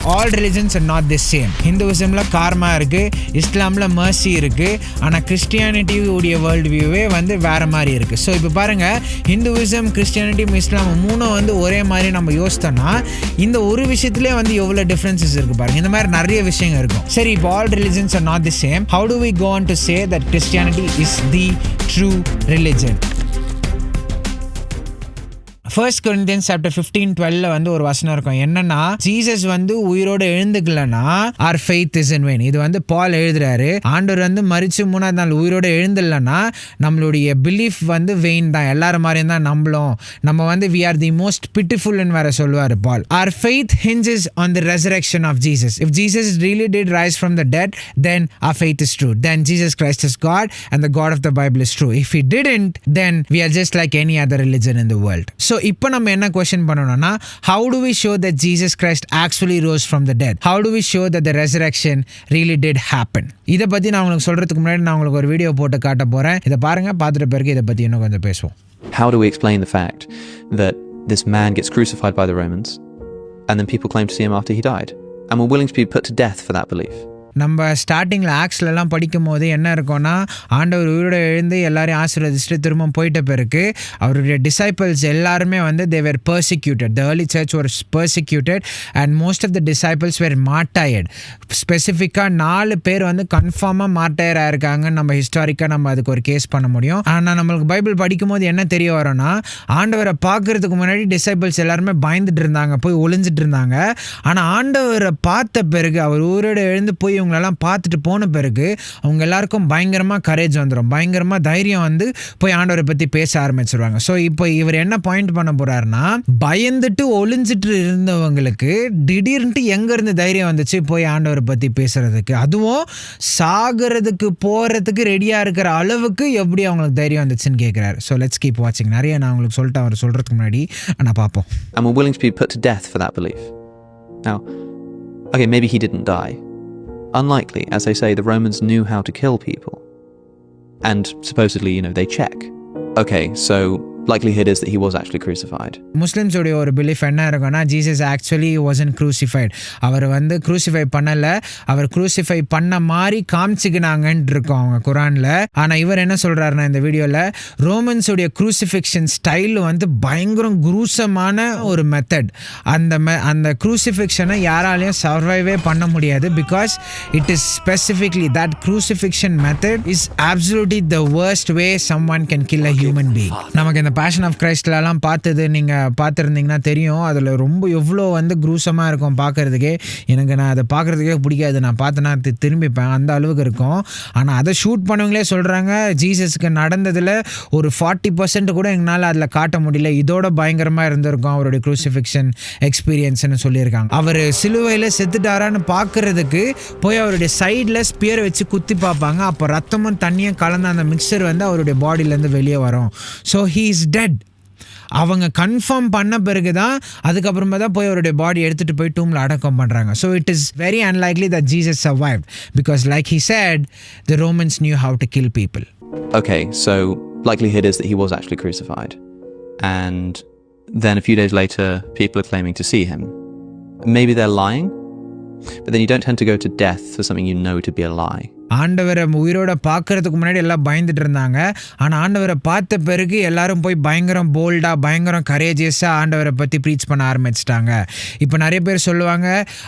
All religions are not the same. Hinduismல karma இருக்கு, இஸ்லாம்ல mercy இருக்கு, ஆனா கிறிஸ்டியானிட்டி உடைய வேர்ல்ட் வியூவே வந்து வேற மாதிரி இருக்கு. ஸோ இப்போ பாருங்க, ஹிந்துவிசம், கிறிஸ்டியானிட்டி, இஸ்லாம் மூணும் வந்து ஒரே மாதிரி நம்ம யோசித்தோம்னா இந்த ஒரு விஷயத்துலேயே வந்து எவ்வளோ டிஃப்ரென்சஸ் இருக்கு பாருங்க. இந்த மாதிரி நிறைய விஷயங்கள் இருக்கும். சரி, இப்போ all religions are not the same. How do we go on to say that Christianity is the true religion? 1 Corinthians chapter 15:12 வந்து ஒரு வசனம் இருக்கும். என்னன்னா, ஜீசஸ் வந்து உயிரோடு எழுந்துக்கலனா our faith is in vain. இது வந்து பால் எழுதுறாரு. ஆண்டவர் வந்து மரிச்சு 3ஆவது நாள் உயிரோடு எழுந்தில்லனா நம்மளுடைய பிலீஃப் வந்து வெயின் தான். எல்லாரும் மாதிரியும் தான் நம்ம வந்து we are the most pitiful ன்னு வேற சொல்லுவாரு பால். Our faith hinges on the resurrection of Jesus. If Jesus really did rise from the dead, then our faith is true. Then Jesus Christ is God and the God of the Bible is true. If he didn't, then we are just like any other religion in the world. So இப்போ நம்ம என்ன question பண்ணனும்னா, how do we show that Jesus Christ actually rose from the dead? How do we show that the resurrection really did happen? இத பத்தி நான் உங்களுக்கு சொல்றதுக்கு முன்னாடி நான் உங்களுக்கு ஒரு வீடியோ போட்டு காட்ட போறேன். இத பாருங்க, பார்த்துட்ட பிறகு இத பத்தி இன்னும் கொஞ்சம் பேசுவோம். How do we explain the fact that this man gets crucified by the Romans and then people claim to see him after he died and were willing to be put to death for that belief? நம்ம ஸ்டார்டிங்கில் ஆக்ஸ்லலாம் படிக்கும் போது என்ன இருக்கும்னா, ஆண்டவர் உயிரோடு எழுந்து எல்லாரையும் ஆசீர்வதிச்சுட்டு திரும்ப போயிட்ட பிறகு அவருடைய டிசைபிள்ஸ் எல்லாருமே வந்து they were persecuted. The early church was persecuted and most of the disciples were martyred. ஸ்பெசிஃபிக்காக 4 பேர் வந்து கன்ஃபார்மாக மார்டையர் ஆயிருக்காங்க. நம்ம ஹிஸ்டாரிக்காக நம்ம அதுக்கு ஒரு கேஸ் பண்ண முடியும். ஆனால் நம்மளுக்கு பைபிள் படிக்கும் போது என்ன தெரிய வரோன்னா, ஆண்டவரை பார்க்கறதுக்கு முன்னாடி டிசைபிள்ஸ் எல்லாருமே பயந்துட்டு இருந்தாங்க, போய் ஒளிஞ்சிட்டு இருந்தாங்க. ஆனால் ஆண்டவரை பார்த்த பிறகு, அவர் உயிரோடு எழுந்து போய் இவங்களெல்லாம் பார்த்துட்டு போன பிறகு அவங்க எல்லாருக்கும் பயங்கரமாக கரேஜ் வந்துடும், பயங்கரமாக தைரியம் வந்து போய் ஆண்டவரை பற்றி பேச ஆரம்பிச்சிருவாங்க. ஸோ இப்போ இவர் என்ன பாயிண்ட் பண்ண போறாருன்னா, பயந்துட்டு ஒளிஞ்சிட்டு இருந்தவங்களுக்கு திடீர்னு எங்கேருந்து தைரியம் வந்துச்சு போய் ஆண்டவரை பற்றி பேசுறதுக்கு, அதுவும் சாகிறதுக்கு போகிறதுக்கு ரெடியாக இருக்கிற அளவுக்கு எப்படி அவங்களுக்கு தைரியம் வந்துச்சுன்னு கேட்குறாரு. ஸோ லெட்ஸ் கீப் வாட்சிங். நிறைய நான் உங்களுக்கு சொல்லிட்டு அவர் சொல்கிறதுக்கு முன்னாடி நான் பார்ப்போம். And were willing to be put to death for that belief. Now, okay, maybe he didn't die. Unlikely, as they say, the Romans knew how to kill people. And supposedly, they check. Okay, so likelihood is that he was actually crucified. Muslims உடைய ஒரு belief என்ன இருக்குன்னா, Jesus actually wasn't crucified. அவர் வந்து crucify பண்ணல, அவர் crucify பண்ண மாதிரி காமிச்சுக்கினாங்கன்னு இருக்கும் அவங்க குரான்ல. ஆனா இவர் என்ன சொல்றாருன்னா இந்த வீடியோல, ரோமன்ஸ் உடைய crucifixion ஸ்டைல் வந்து பயங்கரம் குரூசமான ஒரு மெத்தட். அந்த crucifixion யாராலையும் சர்வைவே பண்ண முடியாது. Because it is specifically that crucifixion method is absolutely the worst way someone can kill a human being. நமக்கு இந்த பேஷன் ஆஃப் கிரைஸ்ட்லாம் பார்த்தது நீங்கள் பார்த்துருந்தீங்கன்னா தெரியும். அதில் ரொம்ப எவ்வளோ வந்து குரூசமாக இருக்கும் பார்க்குறதுக்கே. நான் அதை பார்க்குறதுக்கே பிடிக்காது, நான் பார்த்தேன்னா திரும்பிப்பேன், அந்த அளவுக்கு இருக்கும். ஆனால் அதை ஷூட் பண்ணவங்களே சொல்கிறாங்க, ஜீசஸ்க்கு நடந்ததில் ஒரு 40% கூட எங்களால் அதில் காட்ட முடியல, இதோட பயங்கரமாக இருந்திருக்கும் அவருடைய க்ரூசிஃபிக்ஷன் எக்ஸ்பீரியன்ஸ்னு சொல்லியிருக்காங்க. அவர் சிலுவையில் செத்துட்டாரான்னு பார்க்குறதுக்கு போய் அவருடைய சைடில் ஸ்பியர் வச்சு குத்தி பார்ப்பாங்க. அப்போ ரத்தமும் தண்ணியும் கலந்த அந்த மிக்சர் வந்து அவருடைய பாடியிலேருந்து வெளியே வரும். So he is dead. அவங்க கன்ஃபார்ம் பண்ண பிறகு தான் அதுக்கப்புறமா தான் போய் அவருடைய பாடி எடுத்துகிட்டு போய் டூமில் அடக்கம் பண்ணுறாங்க. So it is very unlikely that Jesus survived because like he said, the Romans knew how to kill people. Okay, so likelihood is that he was actually crucified. And then a few days later, people are claiming to see him. Maybe they're lying, but then you don't tend to go to death for something you know to be a lie. ஆண்டவரை உயிரோட பார்க்கறதுக்கு முன்னாடி எல்லாம் பயந்துட்டு இருந்தாங்க. ஆனால் ஆண்டவரை பார்த்த பிறகு எல்லாரும் போய் பயங்கரம் போல்டாக, பயங்கரம் கரேஜியஸாக ஆண்டவரை பற்றி ப்ரீச் பண்ண ஆரம்பிச்சிட்டாங்க. இப்போ நிறைய பேர் சொல்லுவாங்க,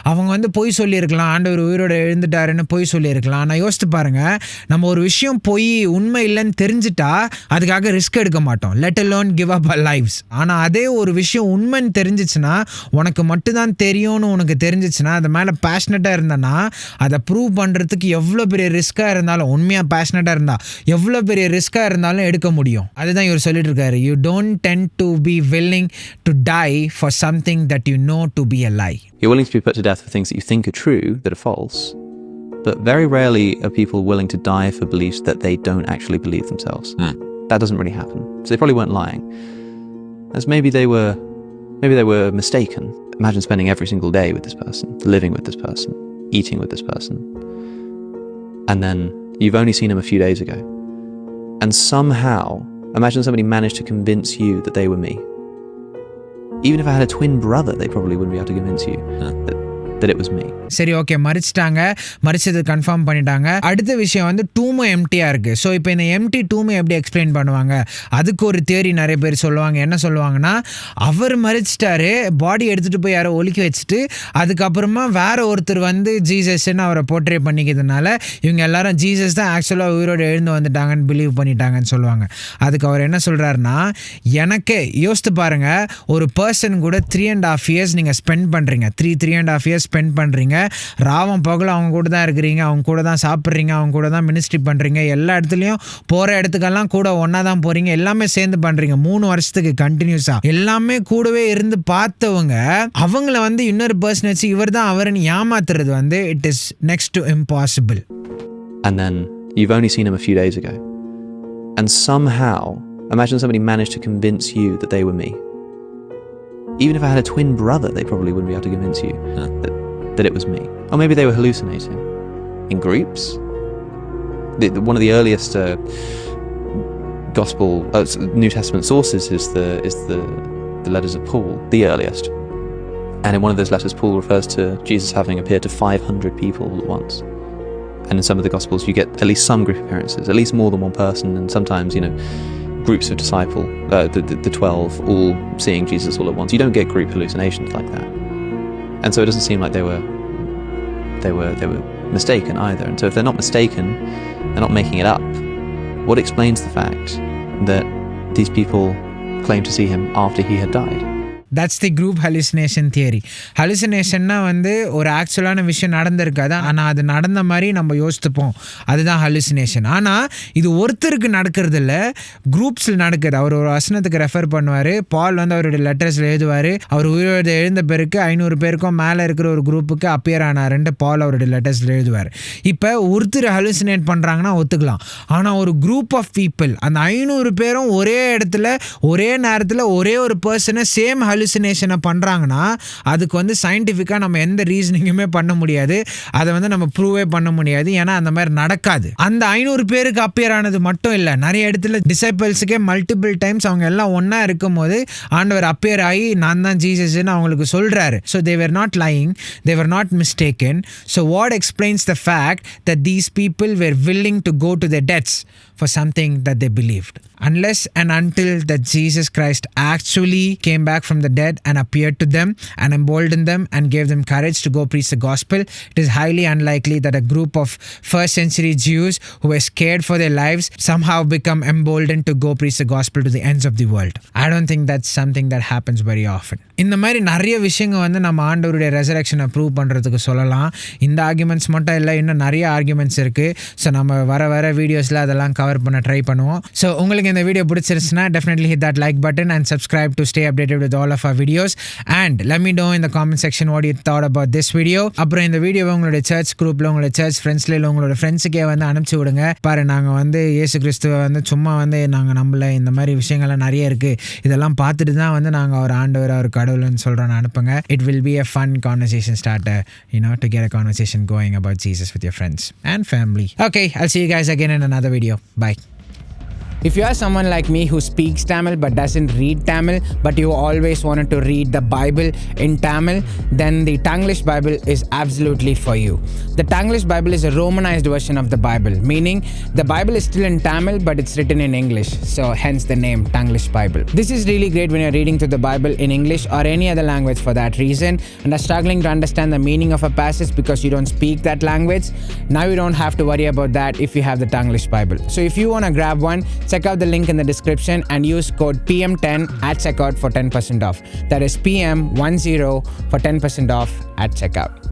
அவங்க வந்து பொய் சொல்லியிருக்கலாம், ஆண்டவர் உயிரோட எழுந்துட்டாருன்னு பொய் சொல்லியிருக்கலாம். ஆனால் யோசித்து பாருங்கள், நம்ம ஒரு விஷயம் பொய் உண்மை இல்லைன்னு தெரிஞ்சுட்டா அதுக்காக ரிஸ்க் எடுக்க மாட்டோம், லெட் அலோன் கிவ் அப் அவர் லைஃப்ஸ். ஆனால் அதே ஒரு விஷயம் உண்மைன்னு தெரிஞ்சிச்சுன்னா, உனக்கு மட்டும்தான் தெரியும்னு உனக்கு தெரிஞ்சிச்சுன்னா, அது மேலே பேஷனட்டாக இருந்தனா அதை ப்ரூவ் பண்ணுறதுக்கு எவ்வளோ பெரிய ரிஸ்காக இருந்தாலும், உண்மையாக பேஷனட்டாக இருந்தால் எவ்வளோ பெரிய ரிஸ்காக இருந்தாலும் எடுக்க முடியும். அதுதான் இவர் சொல்லிட்டு இருக்காரு, you don't tend to be willing to die for something that you know to be a lie. You're willing to be put to death for things that you think are true that are false, but very rarely are people willing to die for beliefs that they don't actually believe themselves. That doesn't really happen. So they probably weren't lying, as maybe they were mistaken. Imagine spending every single day with this person, living with this person, eating with this person, and then you've only seen him a few days ago, and somehow imagine somebody managed to convince you that they were me. Even if I had a twin brother, they probably wouldn't be able to convince you that it was me. சரி, okay, மறிச்சது confirm பண்ணிட்டாங்க. அடுத்த விஷயம் வந்து டூமும் எம்டியா இருக்கு. So இப்போ இந்த empty டூமை எப்படி எக்ஸ்பிளைன் பண்ணுவாங்க? அதுக்கு ஒரு தியரி நிறைய பேர் சொல்லுவாங்க. என்ன சொல்லுவாங்கன்னா, அவர் மறிச்சிட்டாரு, பாடி எடுத்துகிட்டு போய் யாரோ ஒலிக்க வச்சுட்டு அதுக்கப்புறமா வேற ஒருத்தர் வந்து ஜீசஸ்ன்னு அவரை போர்ட்ரே பண்ணிக்கிறதுனால இவங்க எல்லாரும் ஜீசஸ் தான் ஆக்சுவலாக உயிரோடு எழுந்து வந்துட்டாங்கன்னு பிலீவ் பண்ணிட்டாங்கன்னு சொல்லுவாங்க. அதுக்கு அவர் என்ன சொல்கிறாருன்னா, எனக்கு யோசித்து பாருங்க, ஒரு பர்சன் கூட 3.5 years நீங்கள் ஸ்பெண்ட் பண்ணுறீங்க, 3.5 years ஸ்பெண்ட் பண்ணுறீங்க, ராவம் பகலும் அவங்க கூட தான் இருக்கிறீங்க, அவங்க கூட தான் சாப்பிட்றீங்க, அவங்க கூட தான் மினிஸ்ட்ரி பண்ணுறீங்க, எல்லா இடத்துலையும் போகிற இடத்துக்கெல்லாம் கூட ஒன்றா தான் போகிறீங்க, எல்லாமே சேர்ந்து பண்ணுறீங்க 3 வருஷத்துக்கு கண்டினியூஸாக, எல்லாமே கூடவே இருந்து பார்த்தவங்க அவங்கள வந்து இன்னொரு பர்சன் வச்சு இவர் தான் அவர்னு ஏமாத்துறது வந்து it is next to impossible. And then you've only seen him a few days ago, and somehow imagine somebody managed to convince you that they were me. Even if I had a twin brother, they probably wouldn't be able to convince you that it was me. Or maybe they were hallucinating in groups. One of the earliest gospel New Testament sources is the letters of Paul, the earliest. And in one of those letters, Paul refers to Jesus having appeared to 500 people all at once. And in some of the gospels, you get at least some group appearances, at least more than one person, and sometimes, groups of the 12 all seeing Jesus all at once. You don't get group hallucinations like that. And so it doesn't seem like they were mistaken either. And so if they're not mistaken, they're not making it up. What explains the fact that these people claimed to see him after he had died? That's the group hallucination theory. ஹலுசினேஷன்னா வந்து ஒரு ஆக்சுவலான விஷயம் நடந்திருக்காது, ஆனால் அது நடந்த மாதிரி நம்ம யோசித்துப்போம், அதுதான் ஹலுசினேஷன். ஆனால் இது ஒருத்தருக்கு நடக்கிறது இல்லை, குரூப்ஸில் நடக்குது. அவர் ஒரு வசனத்துக்கு ரெஃபர் பண்ணுவார், பால் வந்து அவருடைய லெட்டர்ஸில் எழுதுவார், அவர் உயிரோடு எழுந்த பிறகு 500 பேருக்கும் மேலே இருக்கிற ஒரு குரூப்புக்கு அப்பியர் ஆனாருன்ட்டு பால் அவருடைய லெட்டர்ஸில் எழுதுவார். இப்போ ஒருத்தர் ஹலுசினேட் பண்ணுறாங்கன்னா ஒத்துக்கலாம், ஆனால் ஒரு குரூப் ஆஃப் பீப்புள், அந்த 500 பேரும் ஒரே இடத்துல ஒரே நேரத்தில் ஒரே ஒரு பர்சனை சேம் ஹலுசினேஷனை பண்ணுறாங்கன்னா அதுக்கு வந்து சயின்டிஃபிக்காக நம்ம எந்த ரீசனிங்குமே பண்ண முடியாது, அதை வந்து நம்ம ப்ரூவே பண்ண முடியாது, ஏன்னா அந்த மாதிரி நடக்காது. அந்த 500 பேருக்கு அப்பியர் ஆனது மட்டும் இல்லை, நிறைய இடத்துல டிசைபிள்ஸுக்கே மல்டிபிள் டைம்ஸ் அவங்க எல்லாம் ஒன்றா இருக்கும் போது ஆண்டவர் அப்பியர் ஆகி நான் தான் ஜீசஸ்ன்னு அவங்களுக்கு சொல்கிறாரு. So they were not lying, they were not mistaken. So what explains the fact that these people were willing to go to their deaths for something that they believed? Unless and until that Jesus Christ actually came back from the dead and appeared to them and emboldened them and gave them courage to go preach the gospel, it is highly unlikely that a group of first century Jews who were scared for their lives somehow become emboldened to go preach the gospel to the ends of the world. I don't think that's something that happens very often. இந்த மாதிரி நிறைய விஷயங்கள் வந்து நம்ம ஆண்டவருடைய ரெசரக்ஷனை prove பண்ணுறதுக்கு சொல்லலாம். இந்த ஆர்குமெண்ட்ஸ் மட்டும் இல்லை, இன்னும் நிறைய ஆர்குமெண்ட்ஸ் இருக்குது. ஸோ நம்ம வர வீடியோஸில் அதெல்லாம் கவர் பண்ண ட்ரை பண்ணுவோம். ஸோ உங்களுக்கு இந்த video பிடிச்சிருச்சுன்னா definitely hit that like button and subscribe to stay updated with all of our videos, and let me know in the comment section what you thought about this video. அப்புறம் இந்த வீடியோவை உங்களோட search குரூப்பில், உங்களோட search ஃப்ரெண்ட்ஸில் இல்லை உங்களோட ஃப்ரெண்ட்ஸுக்கே வந்து அனுப்பிச்சி விடுங்க. பாரு, நாங்கள் வந்து இயேசு கிறிஸ்துவை வந்து சும்மா வந்து நாங்கள் நம்மள இந்த மாதிரி விஷயங்கள்லாம் நிறைய இருக்குது, இதெல்லாம் பார்த்துட்டு தான் வந்து நாங்கள் அவர் ஆண்டவர் அவர் கடவுள்னு சொல்கிறோன்னு அனுப்புங்க. It will be a fun conversation starter, to get a conversation going about Jesus with your friends and family. Okay, I'll see you guys again in another video. Bye. If you are someone like me who speaks Tamil but doesn't read Tamil, but you always wanted to read the Bible in Tamil, then the Tanglish Bible is absolutely for you. The Tanglish Bible is a Romanized version of the Bible, meaning the Bible is still in Tamil but it's written in English, so hence the name Tanglish Bible. This is really great when you're reading through the Bible in English or any other language for that reason, and are struggling to understand the meaning of a passage because you don't speak that language. Now you don't have to worry about that if you have the Tanglish Bible. So if you want to grab one, check out the link in the description and use code PM10 at checkout for 10% off. That is PM10 for 10% off at checkout.